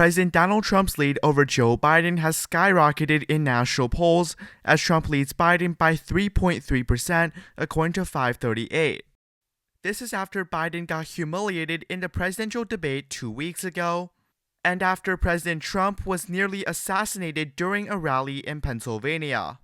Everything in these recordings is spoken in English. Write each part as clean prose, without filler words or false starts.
President Donald Trump's lead over Joe Biden has skyrocketed in national polls as Trump leads Biden by 3.3% according to FiveThirtyEight. This is after Biden got humiliated in the presidential debate 2 weeks ago, and after President Trump was nearly assassinated during a rally in Pennsylvania.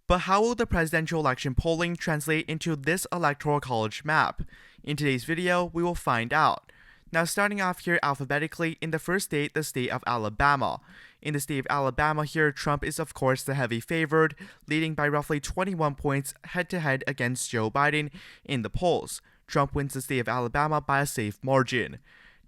But how will the presidential election polling translate into this electoral college map? In today's video, we will find out. Now, starting off here alphabetically, in the first state, the state of Alabama. In the state of Alabama here, Trump is of course the heavy favored, leading by roughly 21 points head-to-head against Joe Biden in the polls. Trump wins the state of Alabama by a safe margin.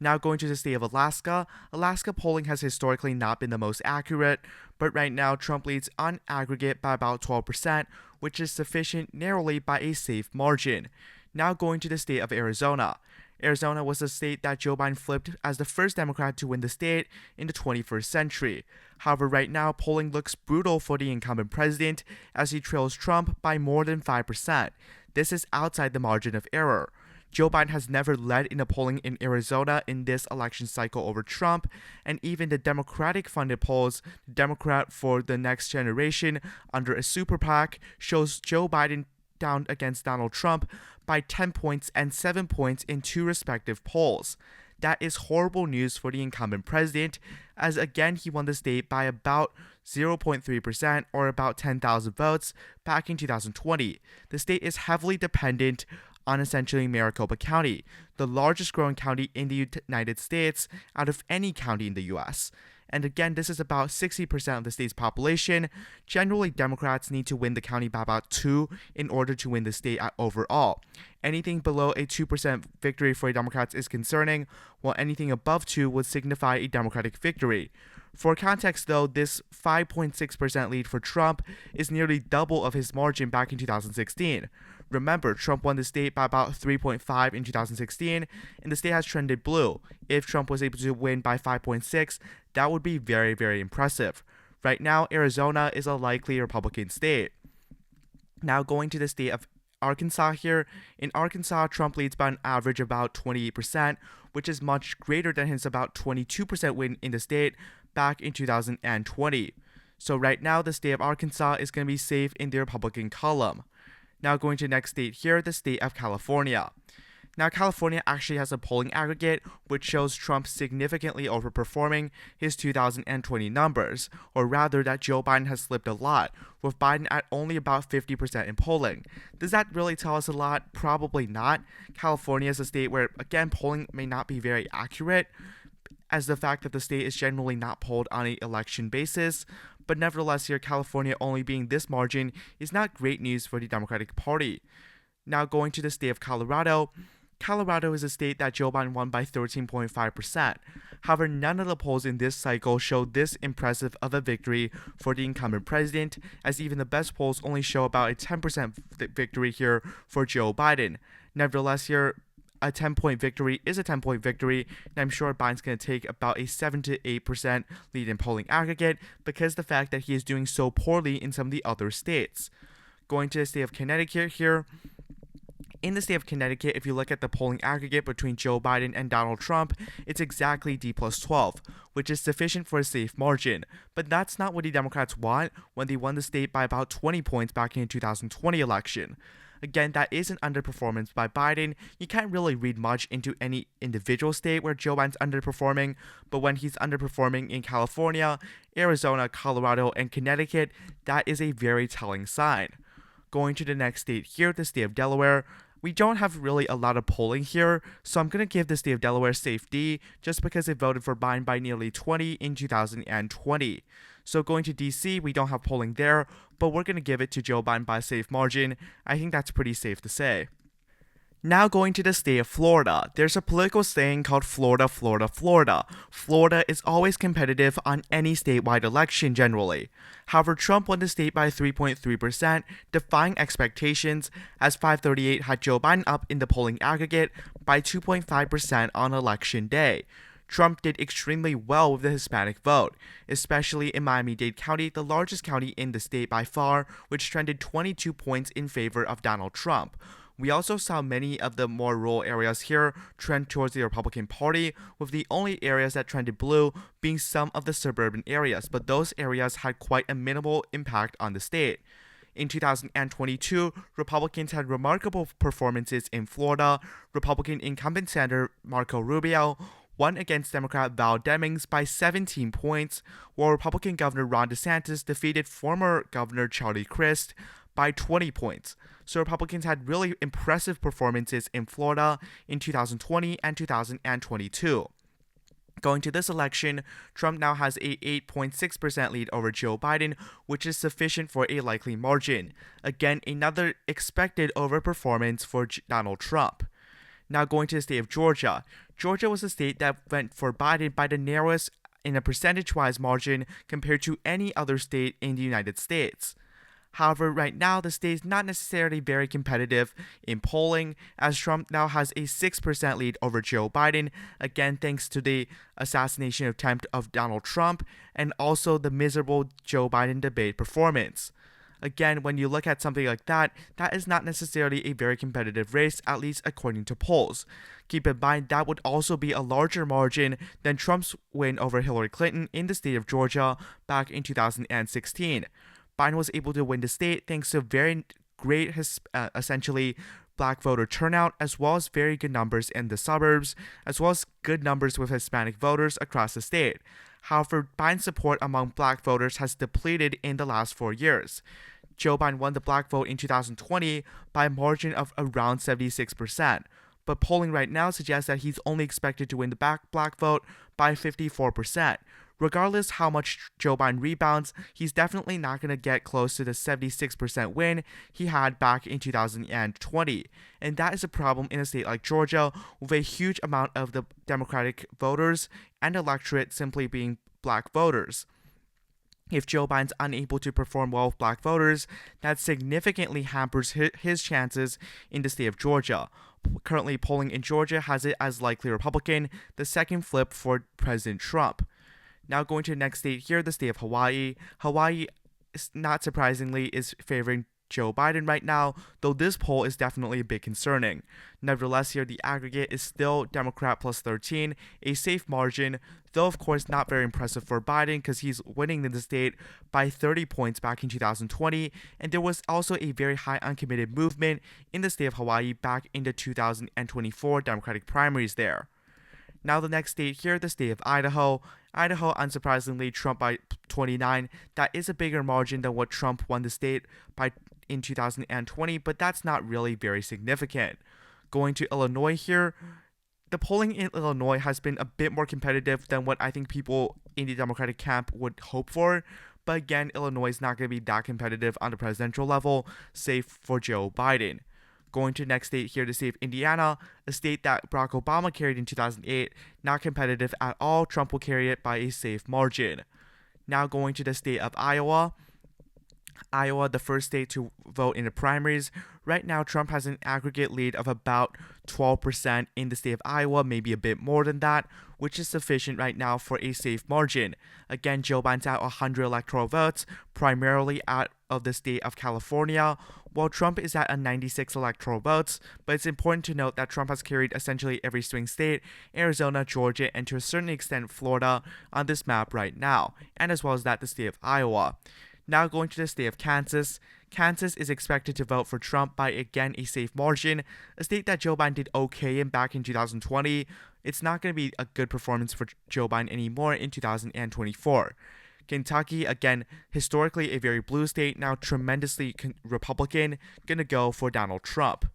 Now going to the state of Alaska. Alaska polling has historically not been the most accurate, but right now Trump leads on aggregate by about 12%, which is sufficient narrowly by a safe margin. Now going to the state of Arizona. Arizona was the state that Joe Biden flipped as the first Democrat to win the state in the 21st century. However, right now, polling looks brutal for the incumbent president as he trails Trump by more than 5%. This is outside the margin of error. Joe Biden has never led in the polling in Arizona in this election cycle over Trump, and even the Democratic-funded polls, the Democrat for the Next Generation under a super PAC, shows Joe Biden down against Donald Trump by 10 points and 7 points in two respective polls. That is horrible news for the incumbent president, as again he won the state by about 0.3% or about 10,000 votes back in 2020. The state is heavily dependent on essentially Maricopa County, the largest growing county in the United States out of any county in the US. And again, this is about 60% of the state's population. Generally, Democrats need to win the county by about 2 in order to win the state overall. Anything below a 2% victory for Democrats is concerning, while anything above 2 would signify a Democratic victory. For context though, this 5.6% lead for Trump is nearly double of his margin back in 2016. Remember, Trump won the state by about 3.5 in 2016, and the state has trended blue. If Trump was able to win by 5.6, that would be very, very impressive. Right now, Arizona is a likely Republican state. Now going to the state of Arkansas here. In Arkansas, Trump leads by an average of about 28%, which is much greater than his about 22% win in the state back in 2020. So right now, the state of Arkansas is going to be safe in the Republican column. Now going to the next state here, the state of California. Now California actually has a polling aggregate which shows Trump significantly overperforming his 2020 numbers, or rather that Joe Biden has slipped a lot, with Biden at only about 50% in polling. Does that really tell us a lot? Probably not. California is a state where, again, polling may not be very accurate, as the fact that the state is generally not polled on an election basis, but nevertheless here, California only being this margin is not great news for the Democratic Party. Now going to the state of Colorado. Colorado is a state that Joe Biden won by 13.5%. However, none of the polls in this cycle show this impressive of a victory for the incumbent president, as even the best polls only show about a 10% victory here for Joe Biden. Nevertheless here, a 10-point victory is a 10-point victory, and I'm sure Biden's going to take about a 7 to 8% lead in polling aggregate because of the fact that he is doing so poorly in some of the other states. Going to the state of Connecticut here. In the state of Connecticut, if you look at the polling aggregate between Joe Biden and Donald Trump, it's exactly D plus 12, which is sufficient for a safe margin. But that's not what the Democrats want when they won the state by about 20 points back in the 2020 election. Again, that is an underperformance by Biden. You can't really read much into any individual state where Joe Biden's underperforming, but when he's underperforming in California, Arizona, Colorado, and Connecticut, that is a very telling sign. Going to the next state here, the state of Delaware. We don't have really a lot of polling here, so I'm going to give the state of Delaware safe D just because it voted for Biden by nearly 20 in 2020. So going to DC, we don't have polling there, but we're going to give it to Joe Biden by a safe margin. I think that's pretty safe to say. Now going to the state of Florida. There's a political saying called Florida, Florida, Florida. Florida is always competitive on any statewide election generally. However, Trump won the state by 3.3%, defying expectations, as FiveThirtyEight had Joe Biden up in the polling aggregate by 2.5% on election day. Trump did extremely well with the Hispanic vote, especially in Miami-Dade County, the largest county in the state by far, which trended 22 points in favor of Donald Trump. We also saw many of the more rural areas here trend towards the Republican Party, with the only areas that trended blue being some of the suburban areas, but those areas had quite a minimal impact on the state. In 2022, Republicans had remarkable performances in Florida. Republican incumbent Senator Marco Rubio won against Democrat Val Demings by 17 points, while Republican Governor Ron DeSantis defeated former Governor Charlie Crist by 20 points. So Republicans had really impressive performances in Florida in 2020 and 2022. Going to this election, Trump now has a 8.6% lead over Joe Biden, which is sufficient for a likely margin. Again, another expected overperformance for Donald Trump. Now going to the state of Georgia. Georgia was a state that went for Biden by the narrowest in a percentage-wise margin compared to any other state in the United States. However, right now, the state is not necessarily very competitive in polling, as Trump now has a 6% lead over Joe Biden, again thanks to the assassination attempt of Donald Trump and also the miserable Joe Biden debate performance. Again, when you look at something like that, that is not necessarily a very competitive race, at least according to polls. Keep in mind, that would also be a larger margin than Trump's win over Hillary Clinton in the state of Georgia back in 2016. Biden was able to win the state thanks to very great, essentially, black voter turnout, as well as very good numbers in the suburbs, as well as good numbers with Hispanic voters across the state. However, Biden's support among black voters has depleted in the last 4 years. Joe Biden won the black vote in 2020 by a margin of around 76%, but polling right now suggests that he's only expected to win the black vote by 54%. Regardless how much Joe Biden rebounds, he's definitely not going to get close to the 76% win he had back in 2020. And that is a problem in a state like Georgia, with a huge amount of the Democratic voters and electorate simply being black voters. If Joe Biden's unable to perform well with black voters, that significantly hampers his chances in the state of Georgia. Currently, polling in Georgia has it as likely Republican, the second flip for President Trump. Now going to the next state here, the state of Hawaii. Hawaii, not surprisingly, is favoring Joe Biden right now, though this poll is definitely a bit concerning. Nevertheless, here the aggregate is still Democrat plus 13, a safe margin, though of course not very impressive for Biden because he's winning in the state by 30 points back in 2020, and there was also a very high uncommitted movement in the state of Hawaii back in the 2024 Democratic primaries there. Now the next state here, the state of Idaho. Idaho, unsurprisingly, Trump by 29. That is a bigger margin than what Trump won the state by in 2020, but that's not really very significant. Going to Illinois here, the polling in Illinois has been a bit more competitive than what I think people in the Democratic camp would hope for, but again, Illinois is not going to be that competitive on the presidential level, save for Joe Biden. Going to the next state here, the state of Indiana, a state that Barack Obama carried in 2008, not competitive at all. Trump will carry it by a safe margin. Now going to the state of Iowa. Iowa, the first state to vote in the primaries. Right now, Trump has an aggregate lead of about 12% in the state of Iowa, maybe a bit more than that, which is sufficient right now for a safe margin. Again, Joe Biden's at 100 electoral votes, primarily out of the state of California, while Trump is at 96 electoral votes, but it's important to note that Trump has carried essentially every swing state, Arizona, Georgia, and to a certain extent Florida on this map right now, and as well as that the state of Iowa. Now going to the state of Kansas. Kansas is expected to vote for Trump by, again, a safe margin, a state that Joe Biden did okay in back in 2020. It's not going to be a good performance for Joe Biden anymore in 2024. Kentucky, again, historically a very blue state, now tremendously Republican, going to go for Donald Trump.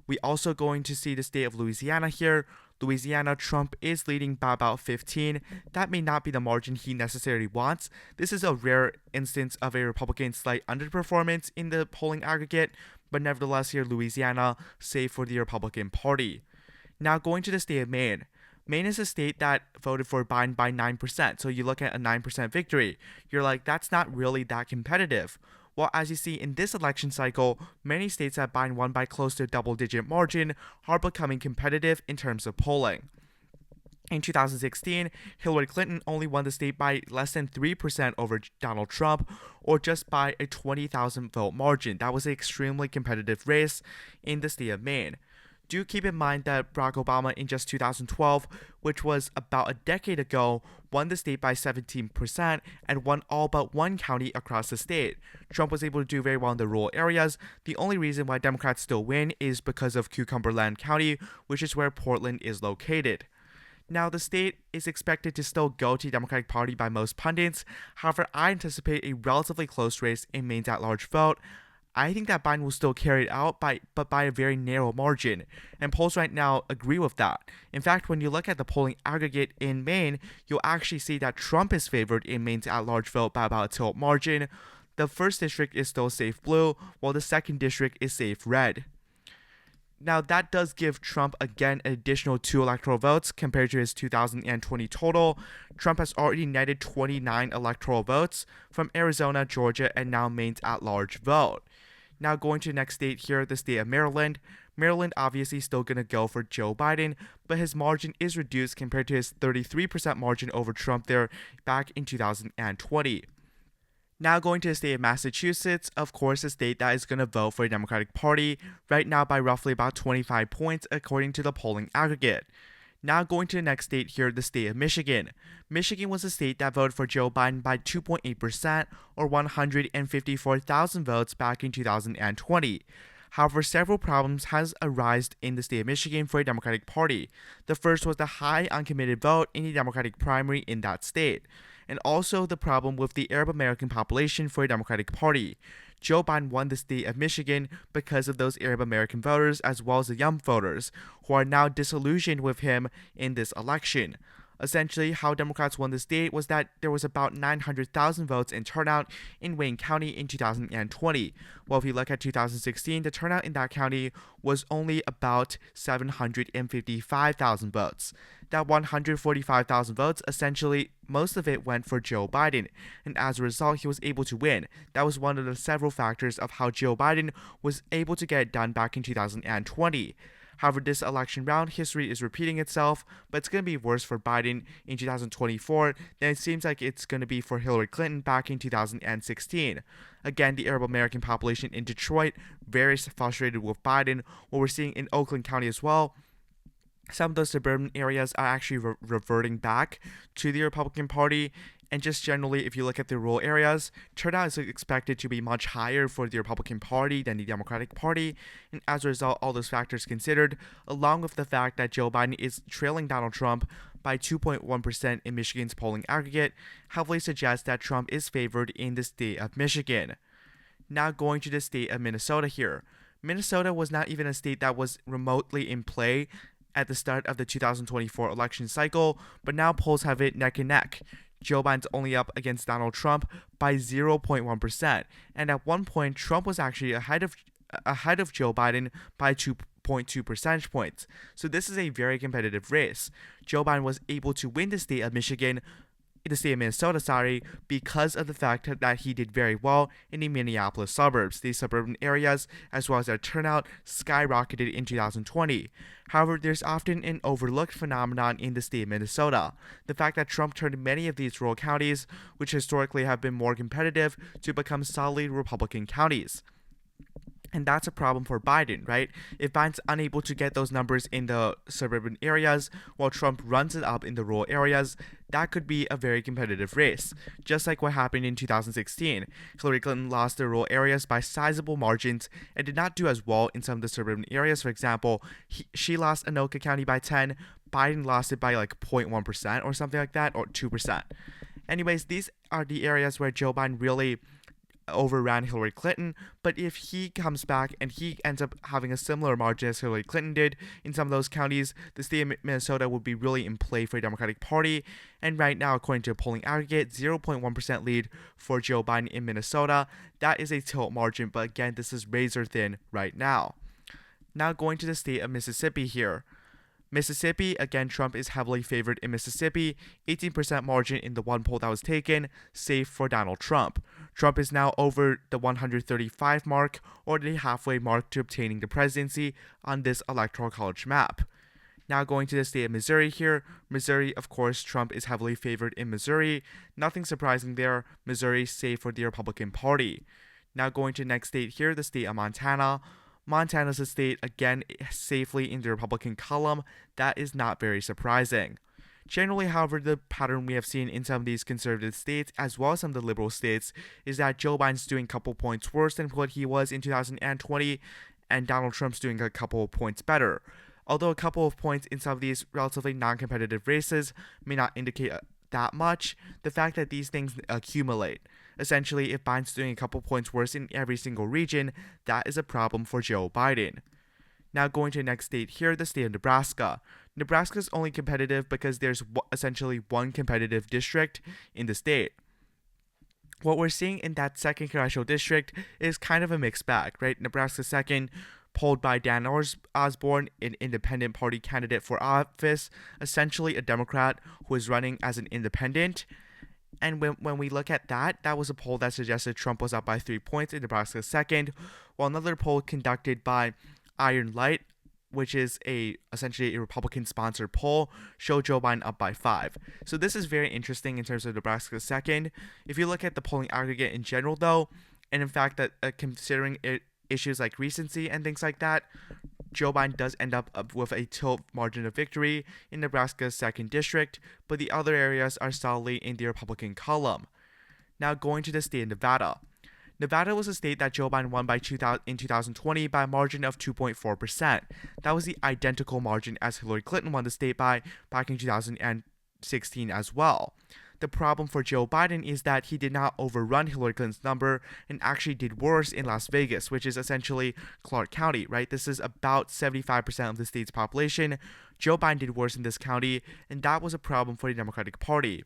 We also going to see the state of Louisiana here. Louisiana, Trump is leading by about 15. That may not be the margin he necessarily wants. This is a rare instance of a Republican slight underperformance in the polling aggregate, but nevertheless here Louisiana safe for the Republican Party. Now going to the state of Maine. Maine is a state that voted for Biden by 9%, so you look at a 9% victory. You're like, that's not really that competitive. Well, as you see in this election cycle, many states that Biden won by close to a double-digit margin are becoming competitive in terms of polling. In 2016, Hillary Clinton only won the state by less than 3% over Donald Trump, or just by a 20,000 vote margin. That was an extremely competitive race in the state of Maine. Do keep in mind that Barack Obama in just 2012, which was about a decade ago, won the state by 17% and won all but one county across the state. Trump was able to do very well in the rural areas. The only reason why Democrats still win is because of Cumberland County, which is where Portland is located. Now, the state is expected to still go to the Democratic Party by most pundits. However, I anticipate a relatively close race in Maine's at-large vote. I think that Biden will still carry it out, but by a very narrow margin, and polls right now agree with that. In fact, when you look at the polling aggregate in Maine, you'll actually see that Trump is favored in Maine's at-large vote by about a tilt margin. The first district is still safe blue, while the second district is safe red. Now, that does give Trump, again, an additional 2 electoral votes compared to his 2020 total. Trump has already netted 29 electoral votes from Arizona, Georgia, and now Maine's at-large vote. Now, going to the next state here, the state of Maryland. Maryland obviously still going to go for Joe Biden, but his margin is reduced compared to his 33% margin over Trump there back in 2020. Now going to the state of Massachusetts, of course, a state that is going to vote for the Democratic Party right now by roughly about 25 points according to the polling aggregate. Now going to the next state here, the state of Michigan. Michigan was a state that voted for Joe Biden by 2.8% or 154,000 votes back in 2020. However, several problems has arisen in the state of Michigan for the Democratic Party. The first was the high uncommitted vote in the Democratic primary in that state, and also the problem with the Arab American population for the Democratic Party. Joe Biden won the state of Michigan because of those Arab American voters as well as the young voters who are now disillusioned with him in this election. Essentially, how Democrats won the state was that there was about 900,000 votes in turnout in Wayne County in 2020. Well, if you look at 2016, the turnout in that county was only about 755,000 votes. That 145,000 votes, essentially, most of it went for Joe Biden, and as a result, he was able to win. That was one of the several factors of how Joe Biden was able to get it done back in 2020. However, this election round, history is repeating itself, but it's going to be worse for Biden in 2024 than it seems like it's going to be for Hillary Clinton back in 2016. Again, the Arab American population in Detroit, very frustrated with Biden. What we're seeing in Oakland County as well, some of those suburban areas are actually reverting back to the Republican Party. And just generally, if you look at the rural areas, turnout is expected to be much higher for the Republican Party than the Democratic Party. And as a result, all those factors considered, along with the fact that Joe Biden is trailing Donald Trump by 2.1% in Michigan's polling aggregate, heavily suggests that Trump is favored in the state of Michigan. Now going to the state of Minnesota here. Minnesota was not even a state that was remotely in play at the start of the 2024 election cycle, but now polls have it neck and neck. Joe Biden's only up against Donald Trump by 0.1%, and at one point, Trump was actually ahead of Joe Biden by 2.2 percentage points. So this is a very competitive race. Joe Biden was able to win the state of Minnesota, because of the fact that he did very well in the Minneapolis suburbs. These suburban areas, as well as their turnout, skyrocketed in 2020. However, there's often an overlooked phenomenon in the state of Minnesota. The fact that Trump turned many of these rural counties, which historically have been more competitive, to become solidly Republican counties. And that's a problem for Biden, right? If Biden's unable to get those numbers in the suburban areas while Trump runs it up in the rural areas, that could be a very competitive race. Just like what happened in 2016. Hillary Clinton lost the rural areas by sizable margins and did not do as well in some of the suburban areas. For example, she lost Anoka County by 10, Biden lost it by like 0.1% or something like that, or 2%. Anyways, these are the areas where Joe Biden really overran Hillary Clinton, but if he comes back and he ends up having a similar margin as Hillary Clinton did in some of those counties, the state of Minnesota would be really in play for the Democratic Party. And right now, according to a polling aggregate, 0.1% lead for Joe Biden in Minnesota. That is a tilt margin, but again, this is razor thin right now. Now going to the state of Mississippi here. Mississippi, again, Trump is heavily favored in Mississippi, 18% margin in the one poll that was taken, safe for Donald Trump. Trump is now over the 135 mark, or the halfway mark to obtaining the presidency on this electoral college map. Now going to the state of Missouri here. Missouri, of course, Trump is heavily favored in Missouri. Nothing surprising there. Missouri safe for the Republican Party. Now going to the next state here, the state of Montana. Montana's a state, again, safely in the Republican column. That is not very surprising. Generally, however, the pattern we have seen in some of these conservative states, as well as some of the liberal states, is that Joe Biden's doing a couple points worse than what he was in 2020, and Donald Trump's doing a couple of points better. Although a couple of points in some of these relatively non-competitive races may not indicate that much, the fact that these things accumulate. Essentially, if Biden's doing a couple points worse in every single region, that is a problem for Joe Biden. Now going to the next state here, the state of Nebraska. Nebraska is only competitive because there's essentially one competitive district in the state. What we're seeing in that second congressional district is kind of a mixed bag, right? Nebraska second, polled by Dan Osborne, an independent party candidate for office, essentially a Democrat who is running as an independent. And when we look at that, that was a poll that suggested Trump was up by 3 points in Nebraska second, while another poll conducted by Iron Light, which is essentially a Republican-sponsored poll, showed Joe Biden up by 5. So this is very interesting in terms of Nebraska second. If you look at the polling aggregate in general, though, and in fact that considering issues like recency and things like that, Joe Biden does end up with a tilt margin of victory in Nebraska's second district, but the other areas are solidly in the Republican column. Now going to the state of Nevada. Nevada was a state that Joe Biden won in 2020 by a margin of 2.4%. That was the identical margin as Hillary Clinton won the state by back in 2016 as well. The problem for Joe Biden is that he did not overrun Hillary Clinton's number and actually did worse in Las Vegas, which is essentially Clark County, right? This is about 75% of the state's population. Joe Biden did worse in this county, and that was a problem for the Democratic Party.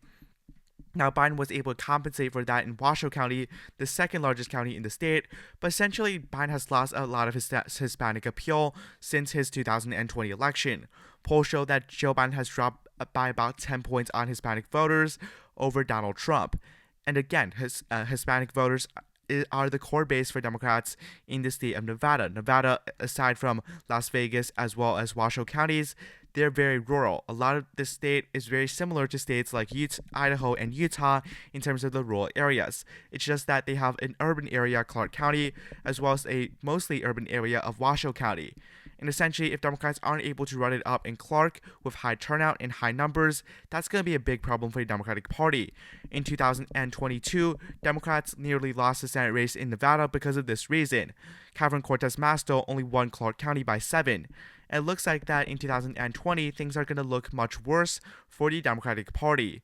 Now, Biden was able to compensate for that in Washoe County, the second largest county in the state, but essentially Biden has lost a lot of his Hispanic appeal since his 2020 election. Polls show that Joe Biden has dropped by about 10 points on Hispanic voters over Donald Trump. And again, Hispanic voters are the core base for Democrats in the state of Nevada. Nevada, aside from Las Vegas as well as Washoe counties, they're very rural. A lot of the state is very similar to states like Idaho and Utah in terms of the rural areas. It's just that they have an urban area, Clark County, as well as a mostly urban area of Washoe County. And essentially, if Democrats aren't able to run it up in Clark with high turnout and high numbers, that's going to be a big problem for the Democratic Party. In 2022, Democrats nearly lost the Senate race in Nevada because of this reason. Catherine Cortez Masto only won Clark County by 7. It looks like that in 2020, things are going to look much worse for the Democratic Party.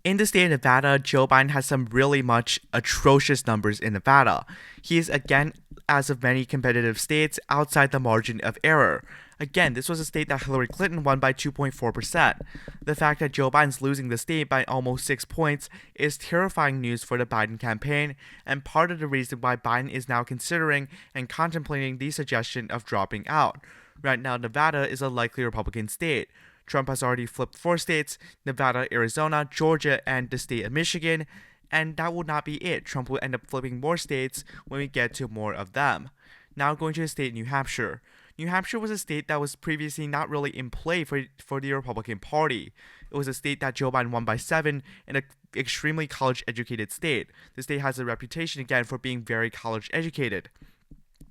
In the state of Nevada, Joe Biden has some really much atrocious numbers in Nevada. He is, again, as of many competitive states, outside the margin of error. Again, this was a state that Hillary Clinton won by 2.4%. The fact that Joe Biden's losing the state by almost 6 points is terrifying news for the Biden campaign, and part of the reason why Biden is now considering and contemplating the suggestion of dropping out. Right now, Nevada is a likely Republican state. Trump has already flipped 4 states, Nevada, Arizona, Georgia, and the state of Michigan, and that will not be it. Trump will end up flipping more states when we get to more of them. Now going to the state of New Hampshire. New Hampshire was a state that was previously not really in play for the Republican Party. It was a state that Joe Biden won by 7 in an extremely college-educated state. The state has a reputation, again, for being very college-educated.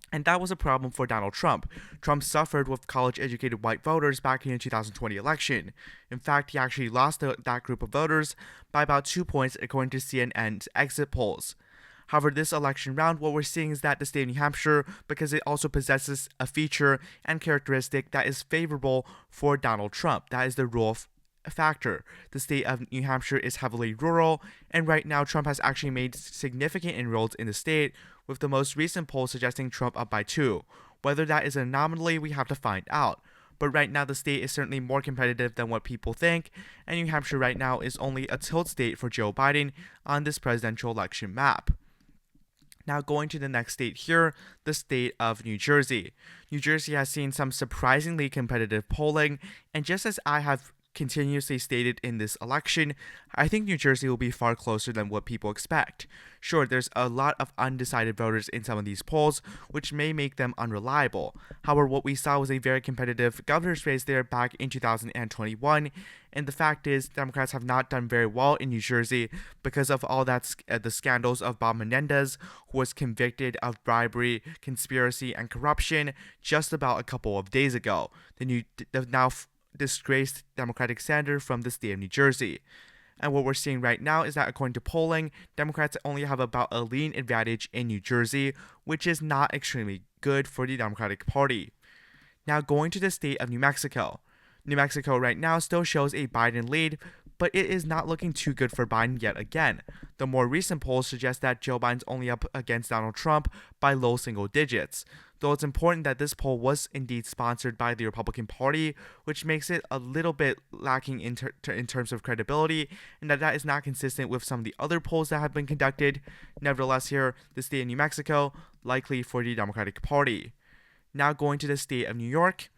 And that was a problem for Donald Trump. Trump suffered with college-educated white voters back in the 2020 election. In fact, he actually lost that group of voters by about 2 points according to CNN's exit polls. However, this election round, what we're seeing is that the state of New Hampshire, because it also possesses a feature and characteristic that is favorable for Donald Trump. That is the rural factor. The state of New Hampshire is heavily rural, and right now Trump has actually made significant inroads in the state, with the most recent poll suggesting Trump up by 2. Whether that is an anomaly, we have to find out. But right now, the state is certainly more competitive than what people think, and New Hampshire right now is only a tilt state for Joe Biden on this presidential election map. Now going to the next state here, the state of New Jersey. New Jersey has seen some surprisingly competitive polling, and just as I have continuously stated in this election, I think New Jersey will be far closer than what people expect. Sure, there's a lot of undecided voters in some of these polls, which may make them unreliable. However, what we saw was a very competitive governor's race there back in 2021, and the fact is, Democrats have not done very well in New Jersey because of all that the scandals of Bob Menendez, who was convicted of bribery, conspiracy, and corruption just about a couple of days ago. The now disgraced Democratic senator from the state of New Jersey. And what we're seeing right now is that according to polling, Democrats only have about a lean advantage in New Jersey, which is not extremely good for the Democratic Party. Now going to the state of New Mexico. New Mexico right now still shows a Biden lead, but it is not looking too good for Biden yet again. The more recent polls suggest that Joe Biden's only up against Donald Trump by low single digits. Though it's important that this poll was indeed sponsored by the Republican Party, which makes it a little bit lacking in terms of credibility, and that is not consistent with some of the other polls that have been conducted. Nevertheless, here, the state of New Mexico, likely for the Democratic Party. Now going to the state of New York.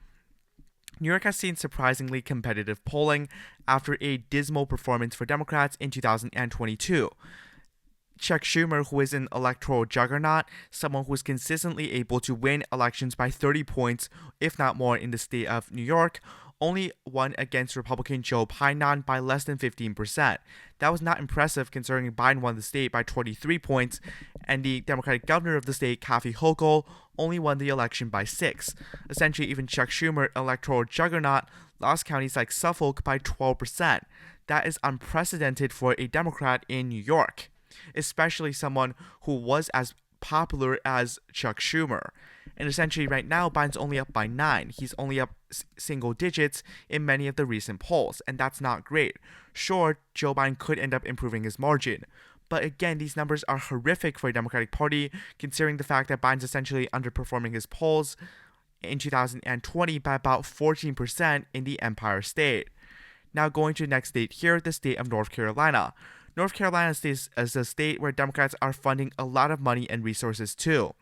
New York has seen surprisingly competitive polling after a dismal performance for Democrats in 2022. Chuck Schumer, who is an electoral juggernaut, someone who is consistently able to win elections by 30 points, if not more, in the state of New York, only won against Republican Joe Biden by less than 15%. That was not impressive considering Biden won the state by 23 points, and the Democratic governor of the state, Kathy Hochul, only won the election by 6. Essentially, even Chuck Schumer, electoral juggernaut, lost counties like Suffolk by 12%. That is unprecedented for a Democrat in New York, especially someone who was as popular as Chuck Schumer. And essentially right now, Biden's only up by 9. He's only up single digits in many of the recent polls, and that's not great. Sure, Joe Biden could end up improving his margin, but again, these numbers are horrific for a Democratic Party, considering the fact that Biden's essentially underperforming his polls in 2020 by about 14% in the Empire State. Now going to the next state here, the state of North Carolina. North Carolina is a state where Democrats are funding a lot of money and resources too.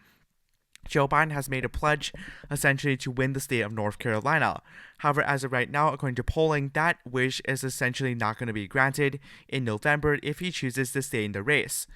Joe Biden has made a pledge, essentially, to win the state of North Carolina. However, as of right now, according to polling, that wish is essentially not going to be granted in November if he chooses to stay in the race.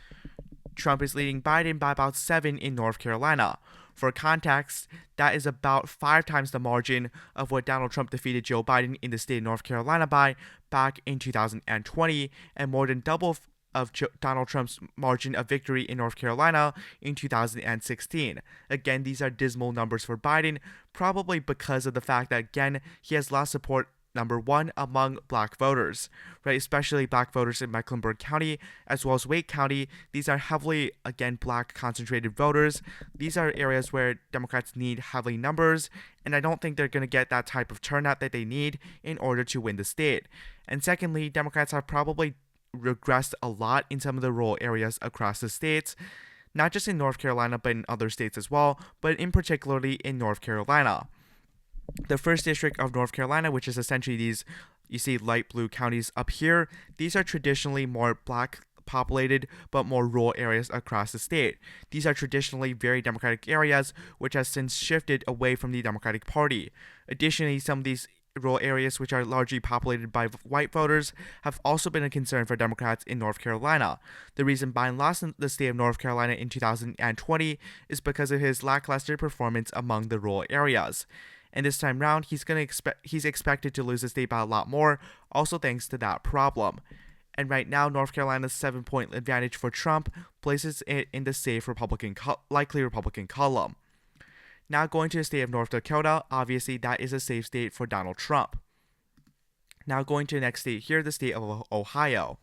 Trump is leading Biden by about 7 in North Carolina. For context, that is about 5 times the margin of what Donald Trump defeated Joe Biden in the state of North Carolina by back in 2020, and more than double of Donald Trump's margin of victory in North Carolina in 2016. Again, these are dismal numbers for Biden, probably because of the fact that, again, he has lost support, number one, among black voters, right? Especially black voters in Mecklenburg County, as well as Wake County. These are heavily, again, black concentrated voters. These are areas where Democrats need heavily numbers, and I don't think they're going to get that type of turnout that they need in order to win the state. And secondly, Democrats have probably regressed a lot in some of the rural areas across the states, not just in North Carolina, but in other states as well, but in particularly in North Carolina. The 1st District of North Carolina, which is essentially these, you see light blue counties up here, these are traditionally more black populated, but more rural areas across the state. These are traditionally very Democratic areas, which has since shifted away from the Democratic Party. Additionally, some of these rural areas, which are largely populated by white voters, have also been a concern for Democrats in North Carolina. The reason Biden lost in the state of North Carolina in 2020 is because of his lackluster performance among the rural areas. And this time round, he's expected to lose the state by a lot more, also thanks to that problem. And right now, North Carolina's 7-point advantage for Trump places it in the safe likely Republican column. Now going to the state of North Dakota, obviously that is a safe state for Donald Trump. Now going to the next state here, the state of Ohio.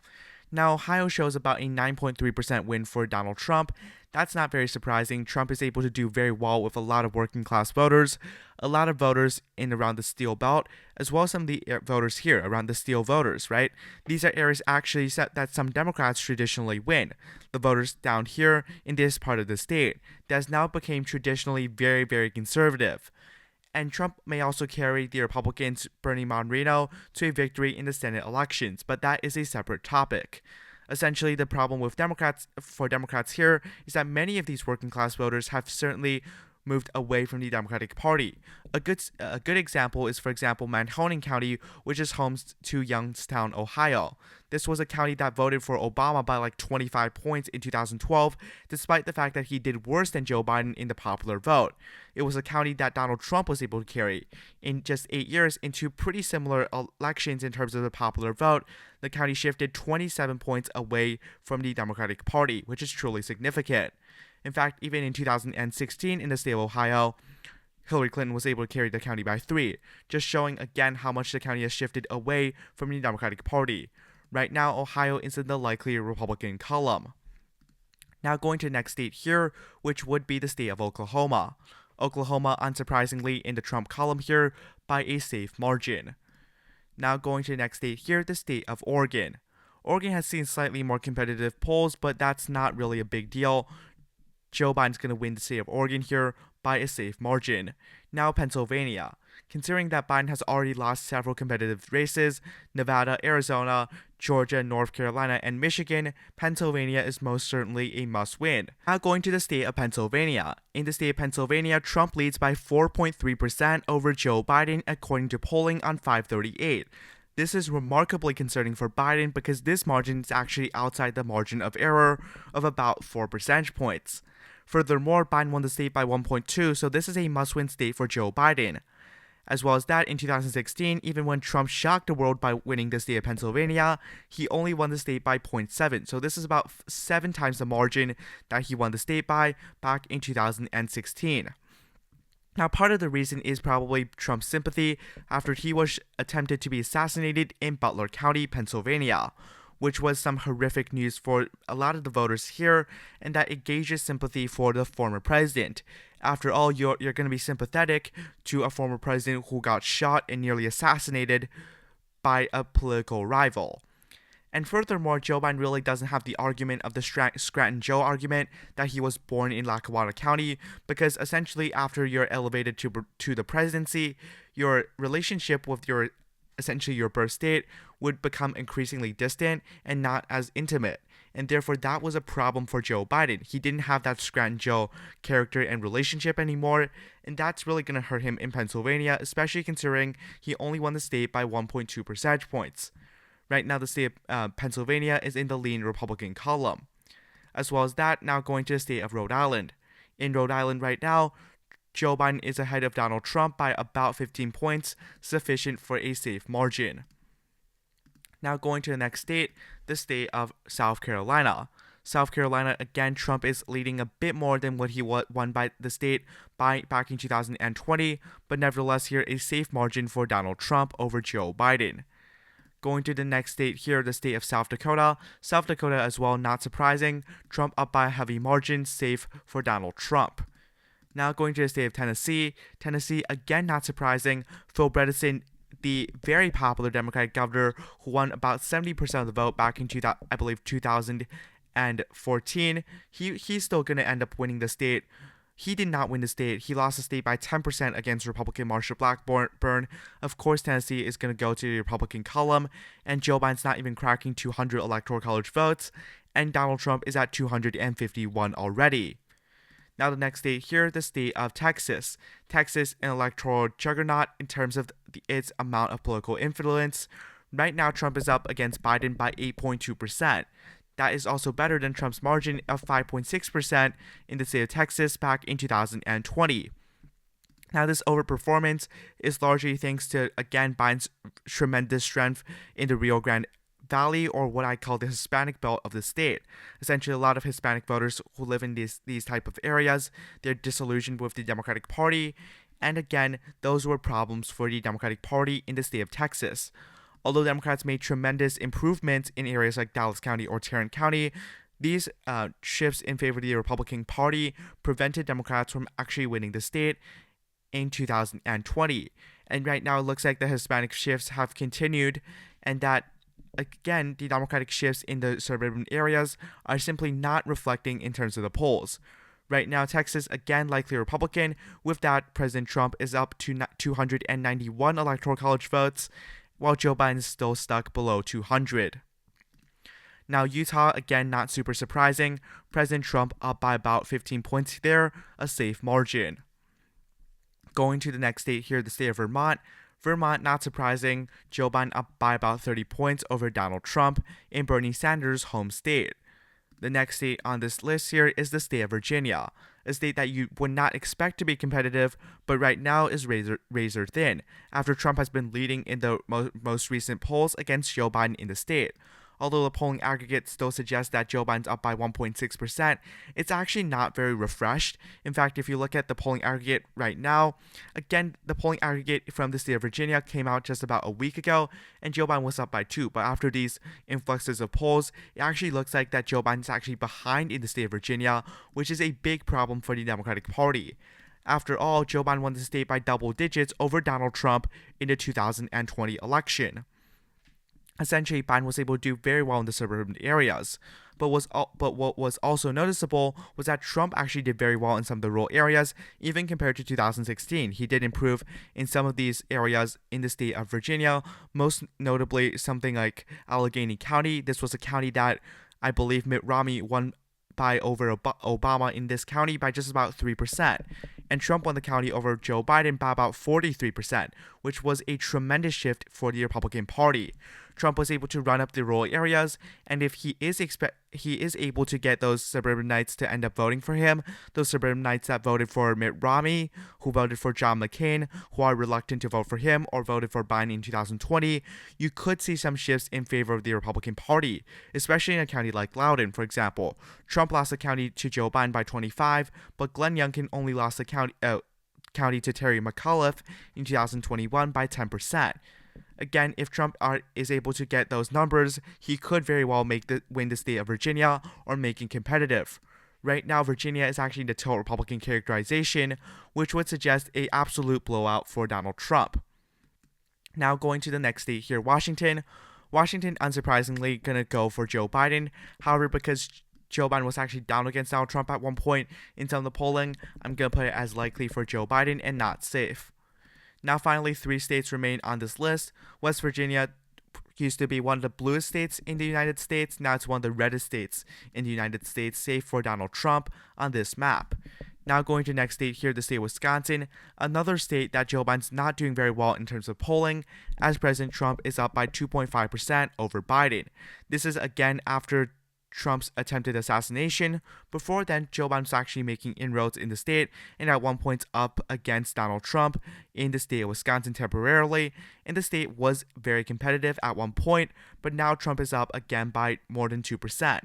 Now Ohio shows about a 9.3% win for Donald Trump. That's not very surprising. Trump is able to do very well with a lot of working class voters, a lot of voters in around the Steel Belt, as well as some of the voters here around the Steel voters, right? These are areas actually that some Democrats traditionally win. The voters down here in this part of the state that has now become traditionally very, very conservative. And Trump may also carry the Republicans' Bernie Moreno to a victory in the Senate elections, but that is a separate topic. Essentially, the problem with Democrats here is that many of these working class voters have certainly moved away from the Democratic Party. A good example is, for example, Mahoning County, which is home to Youngstown, Ohio. This was a county that voted for Obama by like 25 points in 2012, despite the fact that he did worse than Joe Biden in the popular vote. It was a county that Donald Trump was able to carry. In just 8 years, into pretty similar elections in terms of the popular vote, the county shifted 27 points away from the Democratic Party, which is truly significant. In fact, even in 2016 in the state of Ohio, Hillary Clinton was able to carry the county by 3, just showing again how much the county has shifted away from the Democratic Party. Right now, Ohio is in the likely Republican column. Now going to the next state here, which would be the state of Oklahoma. Oklahoma, unsurprisingly, in the Trump column here by a safe margin. Now going to the next state here, the state of Oregon. Oregon has seen slightly more competitive polls, but that's not really a big deal. Joe Biden's going to win the state of Oregon here by a safe margin. Now Pennsylvania. Considering that Biden has already lost several competitive races, Nevada, Arizona, Georgia, North Carolina, and Michigan, Pennsylvania is most certainly a must-win. Now going to the state of Pennsylvania. In the state of Pennsylvania, Trump leads by 4.3% over Joe Biden according to polling on FiveThirtyEight. This is remarkably concerning for Biden because this margin is actually outside the margin of error of about 4 percentage points. Furthermore, Biden won the state by 1.2, so this is a must-win state for Joe Biden. As well as that, in 2016, even when Trump shocked the world by winning the state of Pennsylvania, he only won the state by 0.7. So this is about 7 times the margin that he won the state by back in 2016. Now, part of the reason is probably Trump's sympathy after he was attempted to be assassinated in Butler County, Pennsylvania, which was some horrific news for a lot of the voters here, and that it gauges sympathy for the former president. After all, you're going to be sympathetic to a former president who got shot and nearly assassinated by a political rival. And furthermore, Joe Biden really doesn't have the argument of the Scranton Joe argument that he was born in Lackawanna County, because essentially after you're elevated to the presidency, your relationship with your birth state would become increasingly distant and not as intimate. And therefore, that was a problem for Joe Biden. He didn't have that Scranton Joe character and relationship anymore, and that's really going to hurt him in Pennsylvania, especially considering he only won the state by 1.2 percentage points. Right now, the state of Pennsylvania is in the lean Republican column. As well as that, now going to the state of Rhode Island. In Rhode Island right now, Joe Biden is ahead of Donald Trump by about 15 points, sufficient for a safe margin. Now going to the next state, the state of South Carolina. South Carolina, again, Trump is leading a bit more than what he won by the state back in 2020, but nevertheless here a safe margin for Donald Trump over Joe Biden. Going to the next state here, the state of South Dakota. South Dakota as well, not surprising. Trump up by a heavy margin, safe for Donald Trump. Now going to the state of Tennessee. Tennessee, again, not surprising. Phil Bredesen, the very popular Democratic governor who won about 70% of the vote back in 2014, he's still going to end up winning the state. He did not win the state. He lost the state by 10% against Republican Marsha Blackburn. Of course, Tennessee is going to go to the Republican column, and Joe Biden's not even cracking 200 Electoral College votes, and Donald Trump is at 251 already. Now the next state here, the state of Texas. Texas, an electoral juggernaut in terms of its amount of political influence. Right now, Trump is up against Biden by 8.2%. That is also better than Trump's margin of 5.6% in the state of Texas back in 2020. Now, this overperformance is largely thanks to, again, Biden's tremendous strength in the Rio Grande Valley, or what I call the Hispanic belt of the state. Essentially, a lot of Hispanic voters who live in these type of areas, they're disillusioned with the Democratic Party, and again, those were problems for the Democratic Party in the state of Texas. Although Democrats made tremendous improvements in areas like Dallas County or Tarrant County, these shifts in favor of the Republican Party prevented Democrats from actually winning the state in 2020. And right now, it looks like the Hispanic shifts have continued, and that, again, the Democratic shifts in the suburban areas are simply not reflecting in terms of the polls. Right now, Texas, again, likely Republican. With that, President Trump is up to 291 Electoral College votes, while Joe Biden is still stuck below 200. Now, Utah, again, not super surprising. President Trump up by about 15 points there, a safe margin. Going to the next state here, the state of Vermont. Vermont, not surprising, Joe Biden up by about 30 points over Donald Trump in Bernie Sanders' home state. The next state on this list here is the state of Virginia, a state that you would not expect to be competitive, but right now is razor thin, after Trump has been leading in the most recent polls against Joe Biden in the state. Although the polling aggregate still suggests that Joe Biden's up by 1.6%, it's actually not very refreshed. In fact, if you look at the polling aggregate right now, again, the polling aggregate from the state of Virginia came out just about a week ago, and Joe Biden was up by 2. But after these influxes of polls, it actually looks like that Joe Biden's actually behind in the state of Virginia, which is a big problem for the Democratic Party. After all, Joe Biden won the state by double digits over Donald Trump in the 2020 election. Essentially, Biden was able to do very well in the suburban areas. But what was also noticeable was that Trump actually did very well in some of the rural areas, even compared to 2016. He did improve in some of these areas in the state of Virginia, most notably something like Allegheny County. This was a county that I believe Mitt Romney won by over Obama in this county by just about 3%. And Trump won the county over Joe Biden by about 43%, which was a tremendous shift for the Republican Party. Trump was able to run up the rural areas, and if he is able to get those suburbanites to end up voting for him, those suburbanites that voted for Mitt Romney, who voted for John McCain, who are reluctant to vote for him or voted for Biden in 2020, you could see some shifts in favor of the Republican Party, especially in a county like Loudoun, for example. Trump lost the county to Joe Biden by 25, but Glenn Youngkin only lost the county to Terry McAuliffe in 2021 by 10%. Again, if Trump is able to get those numbers, he could very well win the state of Virginia or make it competitive. Right now, Virginia is actually the tilt Republican characterization, which would suggest an absolute blowout for Donald Trump. Now going to the next state here, Washington. Washington, unsurprisingly, gonna go for Joe Biden. However, because Joe Biden was actually down against Donald Trump at one point in some of the polling, I'm gonna put it as likely for Joe Biden and not safe. Now finally, 3 states remain on this list. West Virginia used to be one of the bluest states in the United States. Now it's one of the reddest states in the United States, safe for Donald Trump on this map. Now going to the next state here, the state of Wisconsin, another state that Joe Biden's not doing very well in terms of polling, as President Trump is up by 2.5% over Biden. This is again after Trump's attempted assassination. Before then, Joe Biden was actually making inroads in the state and at one point up against Donald Trump in the state of Wisconsin temporarily, and the state was very competitive at one point, but now Trump is up again by more than 2%.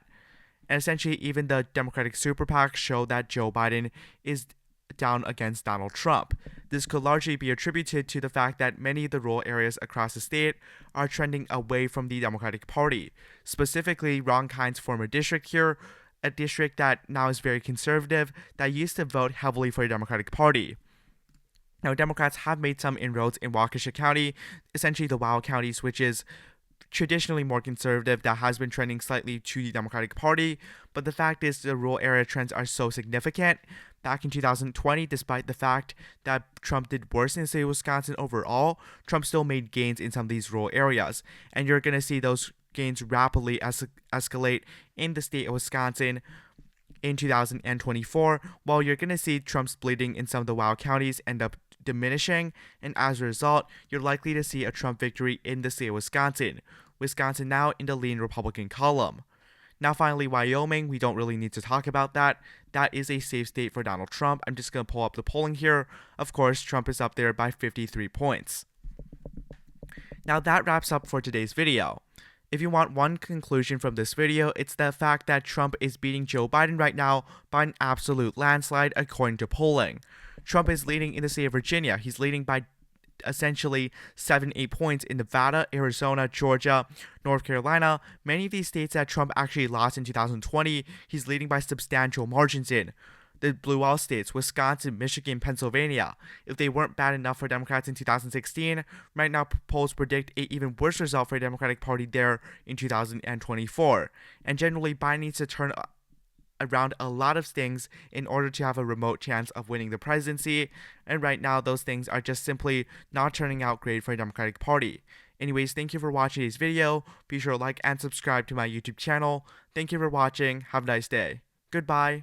And essentially, even the Democratic Super PAC show that Joe Biden is down against Donald Trump. This could largely be attributed to the fact that many of the rural areas across the state are trending away from the Democratic Party. Specifically, Ron Kind's former district here, a district that now is very conservative, that used to vote heavily for the Democratic Party. Now, Democrats have made some inroads in Waukesha County, essentially the Wow counties, which is traditionally more conservative, that has been trending slightly to the Democratic Party, but the fact is the rural area trends are so significant. Back in 2020, despite the fact that Trump did worse in the state of Wisconsin overall, Trump still made gains in some of these rural areas, and you're going to see those gains rapidly escalate in the state of Wisconsin in 2024, while you're going to see Trump's bleeding in some of the Wow counties end up diminishing, and as a result, you're likely to see a Trump victory in the state of Wisconsin. Wisconsin now in the lean Republican column. Now finally, Wyoming, we don't really need to talk about that. That is a safe state for Donald Trump. I'm just going to pull up the polling here. Of course, Trump is up there by 53 points. Now that wraps up for today's video. If you want one conclusion from this video, it's the fact that Trump is beating Joe Biden right now by an absolute landslide according to polling. Trump is leading in the state of Virginia. He's leading by essentially 7-8 points in Nevada, Arizona, Georgia, North Carolina. Many of these states that Trump actually lost in 2020, he's leading by substantial margins in. The blue wall states, Wisconsin, Michigan, Pennsylvania. If they weren't bad enough for Democrats in 2016, right now polls predict an even worse result for the Democratic Party there in 2024. And generally, Biden needs to turn around a lot of things in order to have a remote chance of winning the presidency, and right now those things are just simply not turning out great for the Democratic Party. Anyways, thank you for watching this video. Be sure to like and subscribe to my YouTube channel. Thank you for watching. Have a nice day. Goodbye.